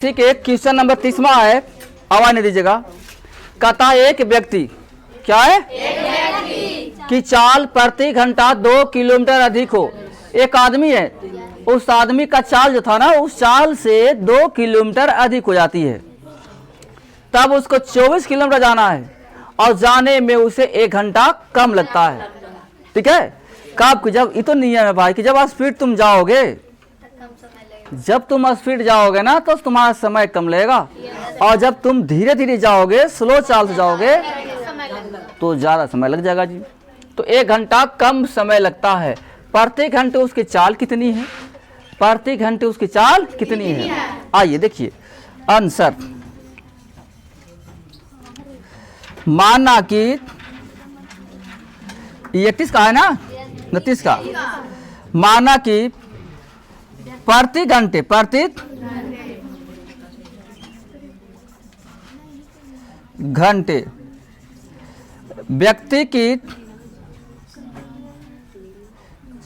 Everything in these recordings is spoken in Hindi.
ठीक है, क्वेश्चन नंबर 30वां है। आवाज नहीं दीजिएगा। कहता है एक व्यक्ति, क्या है, एक व्यक्ति की चाल प्रति घंटा 2 किलोमीटर अधिक हो। एक आदमी है, उस आदमी का चाल जो था ना, उस चाल से 2 किलोमीटर अधिक हो जाती है। तब उसको 24 किलोमीटर जाना है और जाने में उसे 1 घंटा कम लगता है। ठीक है, कब, जब, ये तो नियम है भाई कि जब स्पीड तुम जाओगे, जब तुम स्पीड जाओगे ना तो तुम्हारा समय कम लगेगा, और जब तुम धीरे धीरे जाओगे, स्लो चाल से जाओगे तो ज्यादा समय लग जाएगा जी। तो 1 घंटा कम समय लगता है। प्रति घंटे उसकी चाल कितनी है? प्रति घंटे उसकी चाल कितनी है? आइए देखिए आंसर। माना कि 31 का है ना, 29 का। माना कि प्रति घंटे व्यक्ति की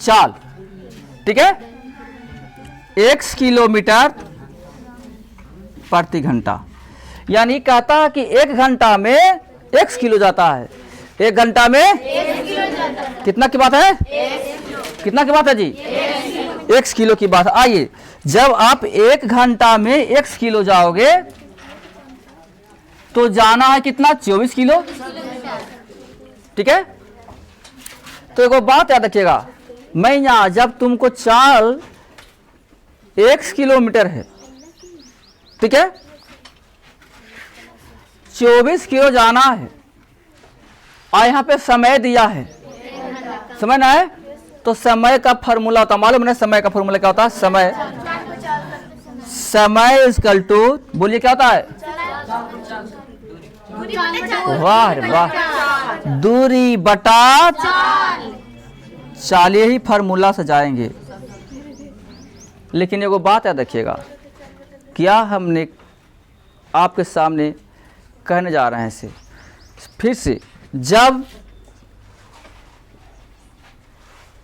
चाल, ठीक है, 1 किलोमीटर प्रति घंटा। यानी कहता है कि 1 घंटा में 1 किलो जाता है। 1 घंटा में 1 किलो जाता है। कितना की बात है? 1 कितना की बात है जी? 1 किलो की बात। आइए, जब आप 1 घंटा में 1 किलो जाओगे तो जाना है कितना? 24 किलो। ठीक है, तो एक बात याद रखिएगा, मैं यहां जब तुमको चाल 1 किलोमीटर है, ठीक है, 24 किलो जाना है, और यहाँ पे समय दिया है, समय ना है, तो समय का फॉर्मूला होता है, मालूम है समय का फॉर्मूला क्या होता है? समय इक्वल टू, बोलिए क्या होता है? वाह वाह, दूरी बटा चाल। ही फॉर्मूला से जाएंगे। लेकिन एगो बात याद रखिएगा, क्या हमने आपके सामने कहने जा रहे हैं इसे फिर से, जब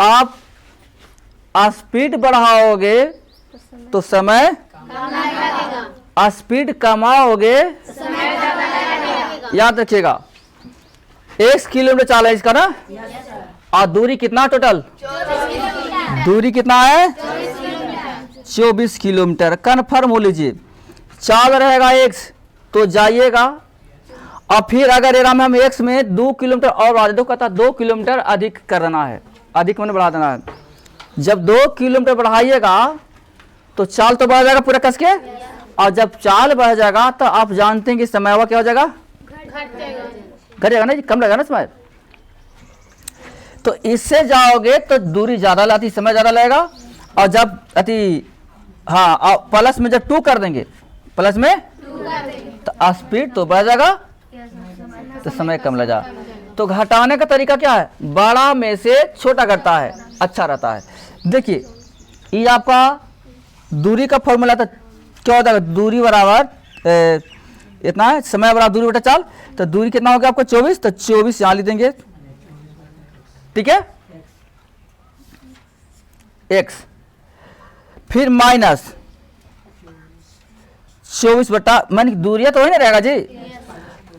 आप स्पीड बढ़ाओगे तो समय, स्पीड कमाओगे, याद रखिएगा। 1 किलोमीटर चाल है इसका ना, और दूरी कितना टोटल? दूरी कितना है? 24 किलोमीटर। कन्फर्म हो लीजिए। चाल रहेगा x तो जाइएगा, और फिर अगर एराम हम x में 2 किलोमीटर और बढ़ा दे, कहता 2 किलोमीटर अधिक करना है, अधिक मैंने बढ़ा देना है। जब 2 किलोमीटर बढ़ाइएगा तो चाल तो बढ़ जाएगा पूरा कस के, और जब चाल बढ़ जाएगा तो आप जानते हैं कि समय हुआ क्या हो जाएगा? घट जाएगा ना जी, कम लगेगा ना समय। तो इससे जाओगे तो दूरी ज्यादा लाती, समय ज्यादा लगेगा, और जब हाँ प्लस में जब 2 कर देंगे, प्लस में तो स्पीड तो बढ़ जाएगा तो समय कम लगा। तो घटाने का तरीका क्या है? बड़ा में से छोटा करता है, अच्छा रहता है। देखिए, ये आपका दूरी का फॉर्मूला था, क्या होता है? दूरी बराबर इतना है, समय बराबर दूरी बटा चाल। तो दूरी कितना हो गया आपको? 24, तो 24 यहां लिख देंगे, ठीक है, x, फिर माइनस 24 बटा, मान दूरिया तो वही ना रहेगा जी,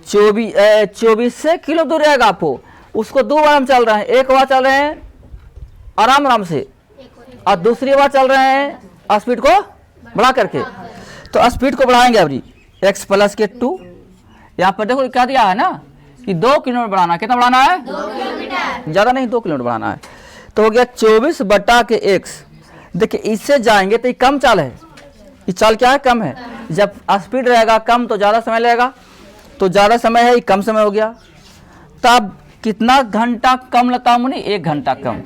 24 से किलो दूर रहेगा आपको। उसको 2 बार हम चल रहे हैं, एक बार चल रहे हैं आराम आराम से, और दूसरी बार चल रहे हैं स्पीड को बढ़ा करके। तो स्पीड को बढ़ाएंगे अभी, x प्लस के 2। यहाँ पर देखो क्या दिया है ना कि 2 किलोमीटर बढ़ाना है। कितना बढ़ाना है? 2 किलोमीटर, ज्यादा नहीं, 2 किलोमीटर बढ़ाना है। तो हो गया 24 बटा के x। देखिए, इससे जाएंगे तो ये कम चाल है, ये चाल क्या है? कम है। जब स्पीड रहेगा कम तो ज्यादा समय लगेगा, तो ज्यादा समय है, ये कम समय हो गया। तब कितना घंटा कम लगता है मुनि? 1 घंटा कम।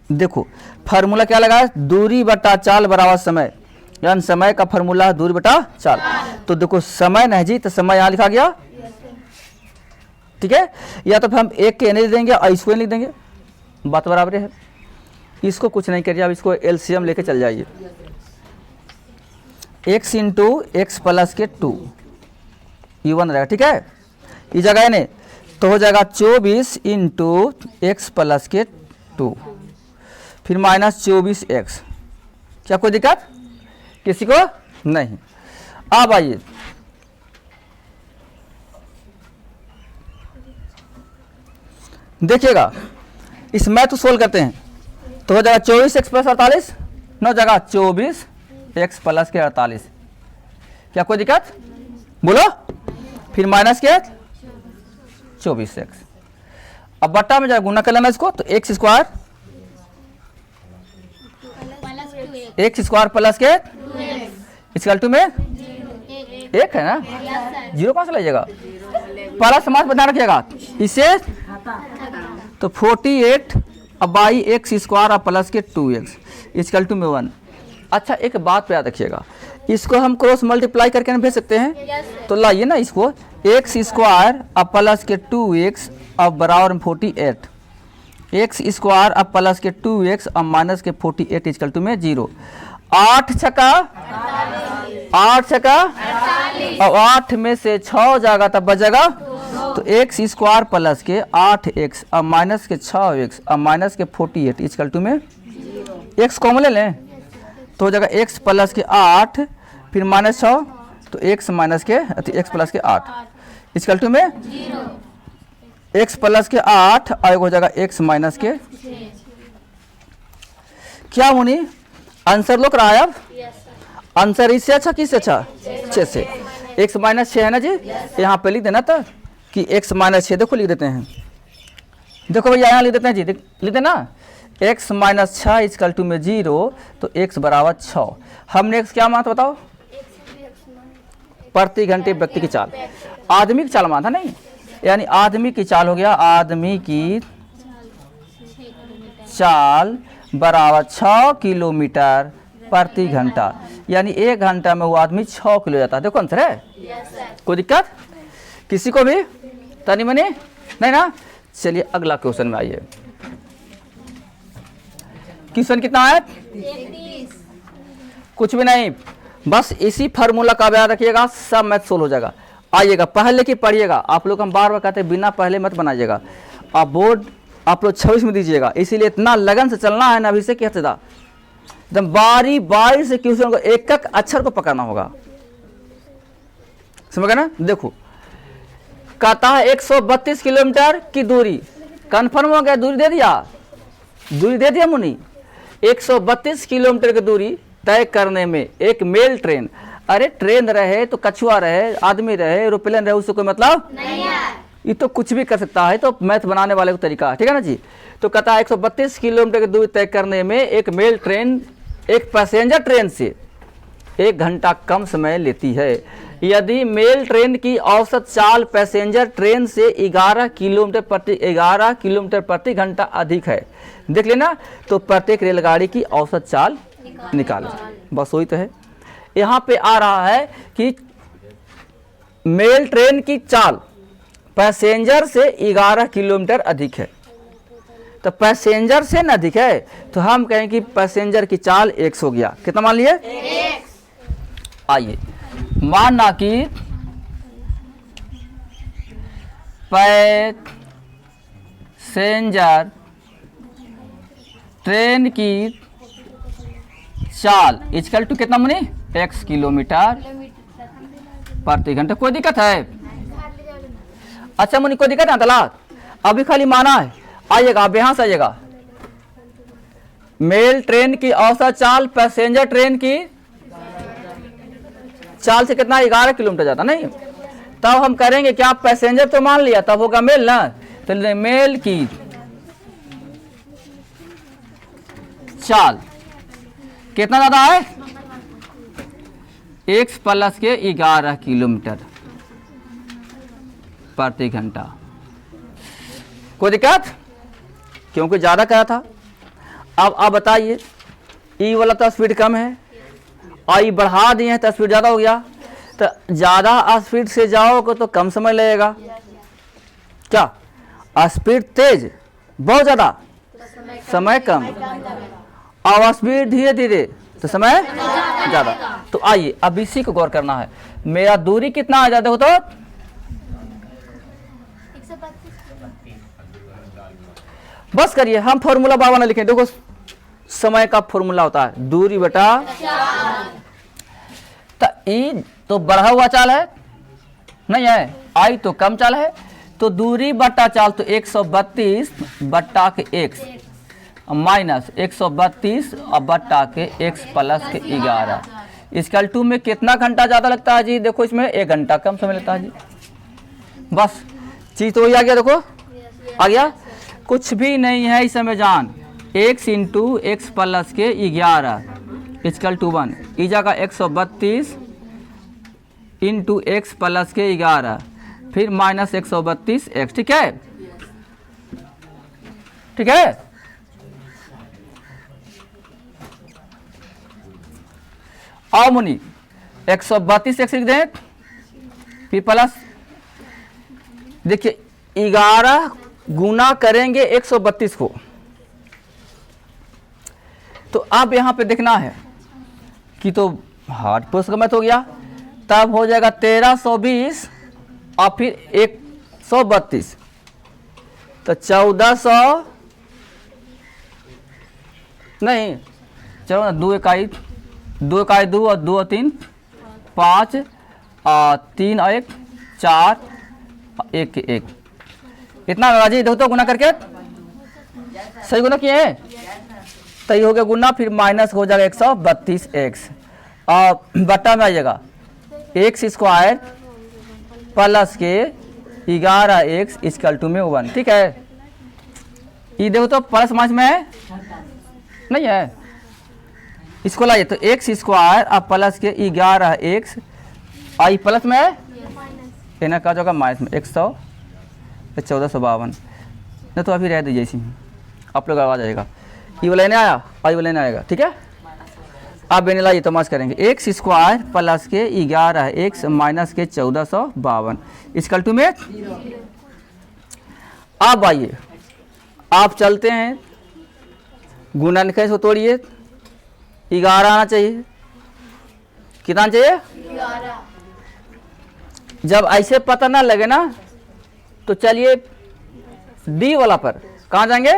देखो फार्मूला क्या लगा है? दूरी बटा चाल बराबर समय, यानी समय का फार्मूला है दूरी बटा चाल। तो देखो समय नहीं जी, तो समय यहाँ लिखा गया, ठीक है। या तो फिर हम 1 के नहीं देंगे और इसको लिख देंगे, बात बराबर है। इसको कुछ नहीं करिए, अब इसको एलसीएम लेके चल जाइए। x इंटू एक्स प्लस के 2 ये 1 रहेगा, ठीक है। इस जगह है नहीं तो हो जाएगा 24 इंटू एक्स प्लस के 2, फिर माइनस 24x। क्या कोई दिक्कत किसी को? नहीं। अब आइए देखिएगा, इस मैथ को सोल्व करते हैं तो हो जाएगा 24x प्लस 48, नौ जगह 24x प्लस के 48। क्या कोई दिक्कत बोलो? फिर माइनस के 24x। अब बट्टा में जाए गुना कर लेना इसको, तो x स्क्वायर प्लस के इक्वल टू में एक है ना, जीरो कहाँ से लीजिएगा, पहला समास बना रखिएगा इसे, तो 48 अब बाई एक्स स्क्वायर और प्लस के 2x इक्वल टू में 1। अच्छा एक बात पे याद रखिएगा, इसको हम क्रॉस मल्टीप्लाई करके ना भेज सकते हैं, तो लाइए ना इसको, एक्स स्क्वायर अब प्लस के 2x अब बराबर में 48, एक्स स्क्वायर अब प्लस के 2x अब माइनस के 48 इक्वल टू में 0। 8 छक्का 8 छक्का और 8 में से 6 जाएगा तब बचेगा, तो एक्स स्क्वायर प्लस के 8x अब माइनस के 6x अब माइनस के 48 इक्वल टू में x कॉमन ले लें, तो हो जाएगा x प्लस के 8 फिर माइनस 6, तो x माइनस के x प्लस के 8 इक्वल टू में x प्लस के 8 और हो जाएगा x माइनस के। क्या मुनी आंसर लोग रहा है? अब आंसर इससे अच्छा किससे अच्छा? 6 से। x माइनस 6 है ना जी, यहाँ पे लिख देना था कि x माइनस 6, देखो लिख देते हैं, देखो भैया यहाँ लिख देते हैं जी, लिख देना x माइनस 6 इक्वल टू में 0, तो x बराबर 6। हमने x क्या माना बताओ? प्रति घंटे व्यक्ति की चाल, आदमी की चाल माना था नहीं, यानी आदमी की चाल हो गया, आदमी की चाल बराबर 6 किलोमीटर प्रति घंटा, यानी 1 घंटा में वो आदमी 6 किलो जाता है। देखो आंसर है, कोई दिक्कत किसी को भी तनी मनी नहीं ना? चलिए अगला क्वेश्चन में आइए। क्वेश्चन कितना है? 33। कुछ भी नहीं, बस इसी फार्मूला का याद रखिएगा, सब मैथ सोल्व हो जाएगा। आइएगा पहले की पढ़िएगा, आप लोग हम बार बार कहते हैं बिना पहले मत बनाइएगा, आप बोर्ड आप लोग 26 में दीजिएगा, इसीलिए इतना लगन से चलना है ना, अभी से कहते था एकदम बारी बारी से क्वेश्चन को एक एक अक्षर को पकड़ना होगा, समझ गए ना? देखो कहता है 132 किलोमीटर की दूरी, कन्फर्म हो गया, दूरी दे दिया, दूरी दे दिया मुनि। 132 किलोमीटर की दूरी तय करने में एक मेल ट्रेन, अरे ट्रेन रहे तो कछुआ रहे, आदमी रहे, एरोप्लेन रहे, उससे कोई मतलब नहीं है, ये तो कुछ भी कर सकता है, तो मैथ बनाने वाले का तरीका है, ठीक है ना जी। तो कहता है 132 किलोमीटर की दूरी तय करने में एक मेल ट्रेन एक पैसेंजर ट्रेन से 1 घंटा कम समय लेती है, यदि मेल ट्रेन की औसत चाल पैसेंजर ट्रेन से 11 किलोमीटर प्रति घंटा अधिक है, देख लेना, तो प्रत्येक रेलगाड़ी की औसत चाल निकालो, बस वही तो है। यहाँ पे आ रहा है कि मेल ट्रेन की चाल पैसेंजर से 11 किलोमीटर अधिक है, तो पैसेंजर से न अधिक है, तो हम कहें कि पैसेंजर की चाल 1 हो गया, कितना मान लिए? 1। आइए मानना कि पैसेंजर ट्रेन की चाल इक्वल टू कितना मुनि? x किलोमीटर प्रति घंटा। कोई दिक्कत है? अच्छा मुनि कोई दिक्कत है? तलाक अभी खाली माना है, आइएगा आप यहाँ से आइएगा, मेल ट्रेन की औसत चाल पैसेंजर ट्रेन की चाल से कितना? 11 किलोमीटर जाता नहीं, तब हम करेंगे क्या, पैसेंजर तो मान लिया, तब होगा मेल ना, तो मेल की चाल कितना ज्यादा है? x प्लस के 11 किलोमीटर प्रति घंटा। कोई दिक्कत? क्योंकि ज्यादा कहा था। अब आप बताइए, ई वाला तो स्पीड कम है और ई बढ़ा दिए हैं तो स्पीड ज्यादा हो गया, तो ज्यादा स्पीड से जाओगे तो कम समय लगेगा, क्या स्पीड तेज बहुत ज्यादा समय कम, और स्पीड धीरे धीरे तो समय ज्यादा। तो आइए अब इसी को गौर करना है, मेरा दूरी कितना आ जाता हो तो बस करिए, हम फॉर्मूला बाबा ना लिखें, देखो समय का फॉर्मूला होता है दूरी बटा, तो ई तो बढ़ा हुआ चाल है नहीं है, आई तो कम चाल है, तो दूरी बट्टा चाल तो 132 बट्टा के x माइनस 132 और बट्टा के x प्लस के 11। इसका 2 में कितना घंटा ज़्यादा लगता है जी? देखो इसमें 1 घंटा कम समय लगता है जी। बस चीज़ तो वही आ गया, देखो आ गया, कुछ भी नहीं है इसमें जान। x इंटू एक्स प्लस के 11 इसकल टू 1 ई जगह 132 इंटू एक्स प्लस के 11 फिर माइनस 132 एक्स। ठीक है, ठीक है। आओ मुनि 132 एक्स लिख दें, फिर प्लस देखिए 11 गुना करेंगे 132 को, तो अब यहाँ पे देखना है कि तो हार्ड पुश का मत हो गया, तब हो जाएगा 1320 और फिर 132 तो 1400 नहीं, चलो ना 2 इकाई 2 और 2 और 3 5 और 3 और 1 4 और 1 1 इतना राजी देखो तो गुना करके सही गुना किए हैं, सही हो गया गुना, फिर माइनस हो जाएगा 132 एक्स और बट्टा में आ जाएगा एक्स स्क्वायर प्लस के 11 एक्स इक्वल टू में 1। ठीक है, ये देखो तो प्लस माइनस में है नहीं है, इसको लाइए तो एक्स स्क्वायर और प्लस के 11 एक्स आई प्लस में है, इन्हें कहा जाएगा माइनस में 1452। नहीं तो अभी रह दीजिए इसी में, आप लोग आवाज आएगा, ये वाला नहीं आया आई वाला नहीं आएगा। ठीक है, अब इन्हें लाइए तो मास करेंगे एक्स स्क्वायर प्लस के 11 एक्स माइनस के 1452 इसकल टू में। अब आइए आप चलते हैं गुणन कैसे तोड़िए, 11 आना चाहिए, कितना चाहिए 11। जब ऐसे पता ना लगे ना तो चलिए डी वाला पर, कहाँ जाएंगे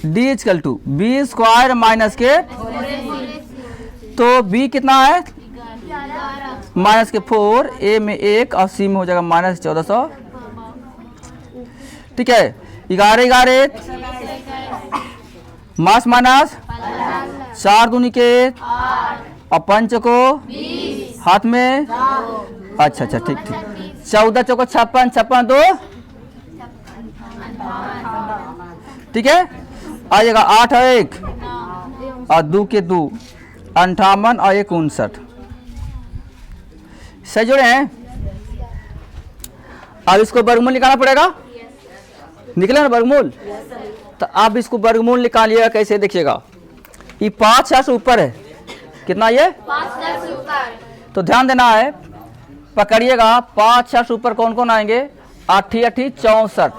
D equal to B square minus के, तो बी कितना है माइनस के 4, ए में 1 और सी में हो जाएगा माइनस 1400। ठीक है, 11 मास माइनस 4 दूनी के और पंच को हाथ में, अच्छा अच्छा ठीक ठीक, 14 चौको 56 56 2 ठीक है, आ जाएगा 8 और 1 और 2 के 2 58 और 1 59 सही जोड़े हैं। अब इसको वर्गमूल निकालना पड़ेगा, निकले ना वर्गमूल, तो आप इसको वर्गमूल निकालिएगा कैसे, देखिएगा ये 5 से ऊपर है, कितना ये 5 से ऊपर, तो ध्यान देना है, पकड़िएगा 5 से ऊपर कौन कौन आएंगे, 8 8 64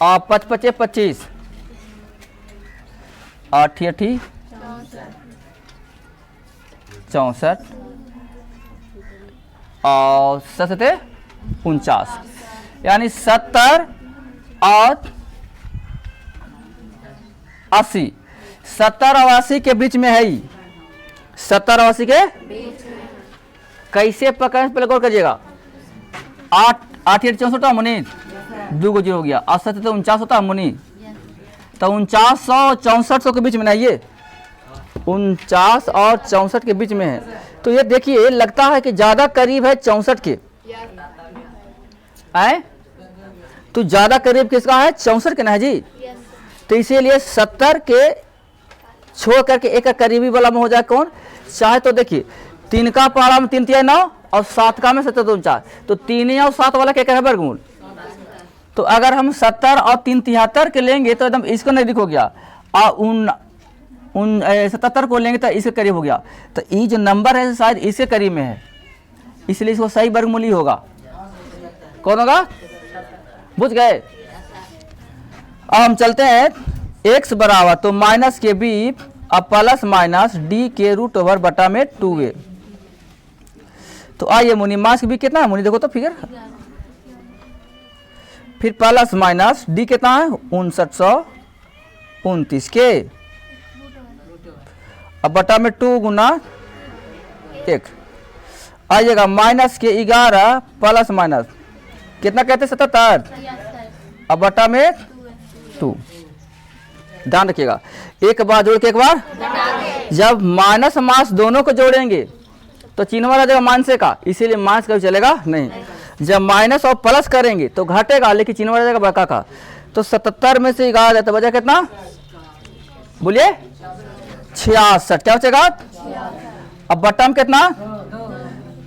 और 5 5 25 8 8 64 और 7 49 यानी 70 और 80, 70 और 80 के बीच में है ही, 70 और 80 के कैसे पकड़ पहले गौर करिएगा, 8 8 64 होता मुनि 2 को 0 हो गया और 7 तो 49 होता मुनि, तो 49 और 64 के बीच में नहीं, ये 49 और 64 के बीच में है, तो ये देखिए लगता है कि ज्यादा करीब है 64 के, आए तो ज्यादा करीब किसका है 64 के ना जी, तो इसीलिए 70 के छोड़ करके एक करीबी वाला में हो जाए कौन, चाहे तो देखिए 3 का पहाड़ा में 3 3 9 और 7 का में 7 2 4, तो 3 और 7 वाला क्या है वर्गमूल, तो अगर हम 70 और 3 73 के लेंगे तो एकदम इसको नजदीक हो गया, और 77 को लेंगे तो इसके करीब हो गया, तो ये जो नंबर है शायद इसके करीब में है, इसलिए इसको सही वर्गमूल ही होगा, कौन होगा बुझ गए। अब हम चलते हैं x बराबर तो माइनस के बी और प्लस माइनस डी के रूट ओवर बटा में 2a, तो आइए मुनि मास की बी कितना है मुनि देखो तो फिगर, फिर प्लस माइनस डी कितना है 5929 के, अब बटा में 2 गुना 1 आइएगा माइनस के 11 प्लस माइनस कितना कहते 77 अब बटा में 2। ध्यान रखिएगा, एक बार जोड़ के एक बार जब माइनस मास दोनों को जोड़ेंगे तो चिन्ह आ जाएगा माइनस का, इसीलिए माइनस कभी चलेगा नहीं। जब माइनस और प्लस करेंगे तो घटेगा, लेकिन चिन्ह आ जाएगा बका का। तो 77 में से 11 जाता बचा कितना बोलिए 66, क्या बचेगा अब बटम कितना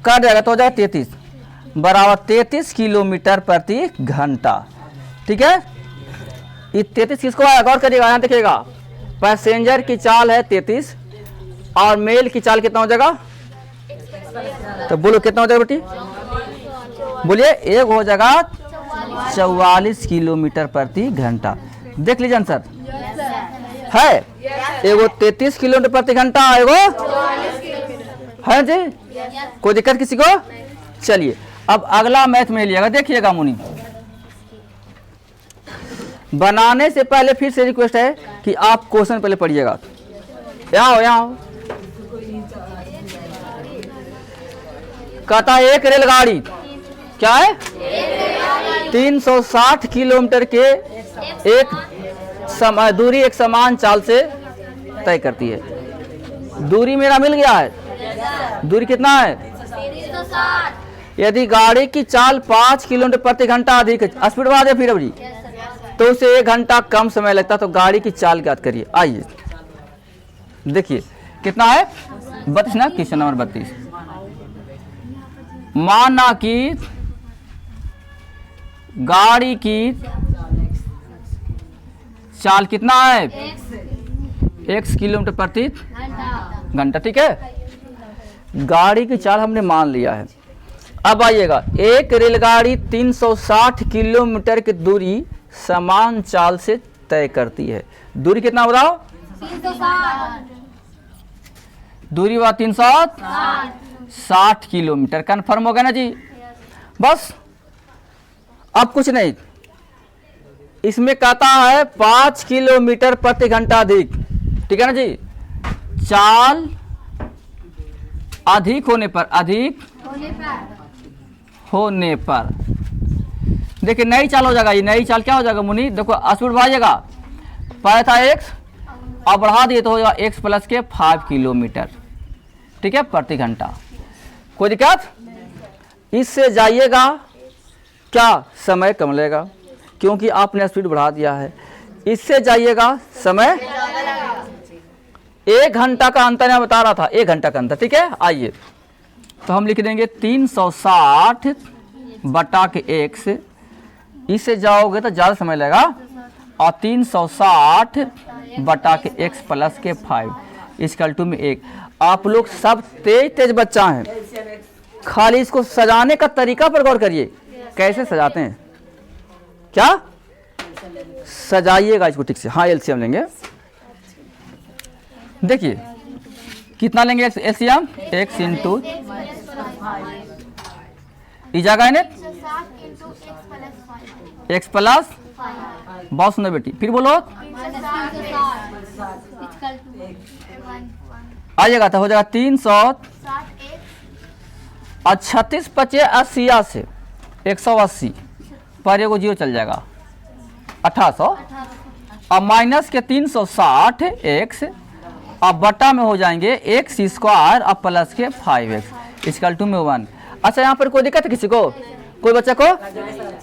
कट जाएगा तो हो जाएगा 33 बराबर 33 किलोमीटर प्रति घंटा। ठीक है, ये 33 किसको आया गौर करिएगा, यहाँ देखिएगा पैसेंजर की चाल है 33 और मेल की चाल कितना हो जाएगा, तो बोलो कितना हो जाएगा बेटी, बोलिए एक हो जाएगा 44 किलोमीटर प्रति घंटा। देख लीजिए आंसर है, एगो 33 किलोमीटर प्रति घंटा, एगो है जी, कोई दिक्कत किसी को। चलिए अब अगला मैथ में लिएगा, देखिएगा मुनि बनाने से पहले फिर से रिक्वेस्ट है कि आप क्वेश्चन पहले पढ़िएगा। यहाँ हो कहता है एक रेलगाड़ी क्या है 360 किलोमीटर के एक दूरी एक समान चाल से तय करती है। दूरी मेरा मिल गया है, दूरी कितना है 360। यदि गाड़ी की चाल 5 किलोमीटर प्रति घंटा अधिक है, स्पीड बढ़ा दे फिर अभी तो उसे 1 घंटा कम समय लगता, तो गाड़ी की चाल ज्ञात करिए। आइए देखिए कितना है 32 ना, क्वेश्चन नंबर 32। माना कि गाड़ी की चाल कितना है x किलोमीटर प्रति घंटा। ठीक है, गाड़ी की चाल हमने मान लिया है। अब आइएगा एक रेलगाड़ी 360 किलोमीटर की दूरी समान चाल से तय करती है। दूरी कितना बताओ 360, दूरी हुआ 360 किलोमीटर। कन्फर्म हो गया ना जी, बस अब कुछ नहीं। इसमें कहता है 5 किलोमीटर प्रति घंटा अधिक, ठीक है ना जी। चाल अधिक होने पर, अधिक होने पर देखिए नई चाल हो जाएगा। ये नई चाल क्या हो जाएगा मुनि, देखो स्पीड बढ़ाइएगा, पहले था x अब बढ़ा दिए तो हो जाएगा x प्लस के 5 किलोमीटर, ठीक है, प्रति घंटा। कोई दिक्कत, इससे जाइएगा क्या समय कम लगेगा क्योंकि आपने स्पीड बढ़ा दिया है। इससे जाइएगा समय 1 घंटा का अंतर मैं बता रहा था, 1 घंटा का अंतर। ठीक है, आइए तो हम लिख देंगे 360 बटा के 1 से, इससे जाओगे तो ज़्यादा समय लगेगा, और 360 बटा के x प्लस के 5 इक्वल टू में 1। आप लोग सब तेज बच्चा हैं, खाली इसको सजाने का तरीका पर गौर करिए, कैसे सजाते हैं, क्या सजाइएगा इसको ठीक से। हाँ एलसीएम लेंगे, देखिए कितना लेंगे एलसीएम, x इंटू इस जगह है ना x प्लस, बहुत सुंदर बेटी, फिर बोलो आइएगा तो हो जाएगा 300 और 36 पचे 80 से 180 पर एगो जीरो चल जाएगा 1800 और माइनस के 360 x और बटा में हो जाएंगे x स्क्वायर और प्लस के 5x इक्वल टू में 1। अच्छा यहाँ पर कोई दिक्कत है किसी को, कोई बच्चा को,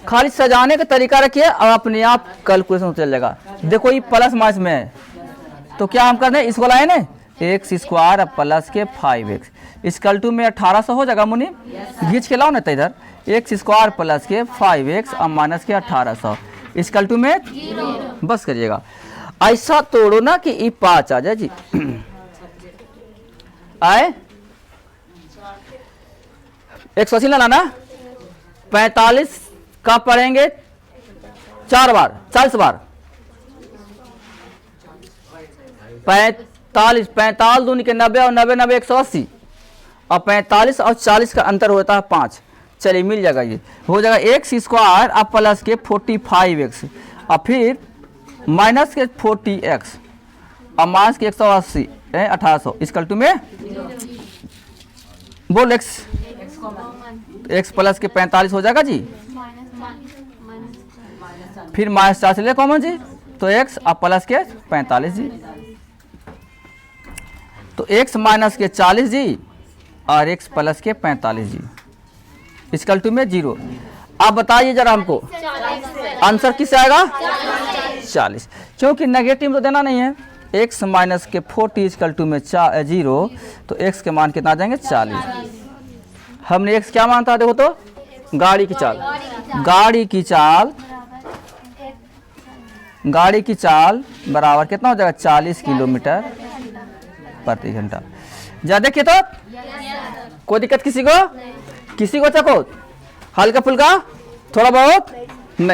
खाली सजाने का तरीका रखिए और अपने आप कैलकुलेशन चल जाएगा। देखो ये प्लस माइनस में है तो क्या हम कर रहे हैं, इसको लाए ना x स्क्वायर और प्लस के 5x इक्वल टू में 1800 हो जाएगा मुनि, घींच के लाओ ना तो इधर x स्क्वायर प्लस के 5x और माइनस के 1800 इक्वल टू में बस करिएगा। ऐसा तोड़ो ना कि ये 5 आ जाए जी। आए 180 लाना, 45 का पढ़ेंगे 4 बार 40 बार, 45 दूनी के 90 और 90 90 180 और 45 और 40 का अंतर होता है 5। चलिए मिल जाएगा, ये हो जाएगा x स्क्वायर और प्लस के 45x और फिर माइनस के 40x और माइनस के 180 1800 इक्वल टू में बोल x एक्स प्लस के 45 हो जाएगा जी, फिर -4 से ले कॉमन जी, तो एक्स और प्लस के 45 जी, तो एक्स माइनस के 40 जी और एक्स प्लस के 45 जी इक्वल टू में 0। आप बताइए जरा हमको आंसर किस आएगा 40, क्योंकि नेगेटिव तो देना नहीं है। एक्स माइनस के 40 इक्वल टू में 0, तो एक्स के मान कितना आ जाएंगे 40। हमने एक्स क्या मानता है देखो तो, गाड़ी की चाल, गाड़ी की चाल बराबर कितना हो जाएगा 40 किलोमीटर प्रति घंटा। जा देखिए तो कोई दिक्कत किसी को चको, हल्का फुल्का थोड़ा बहुत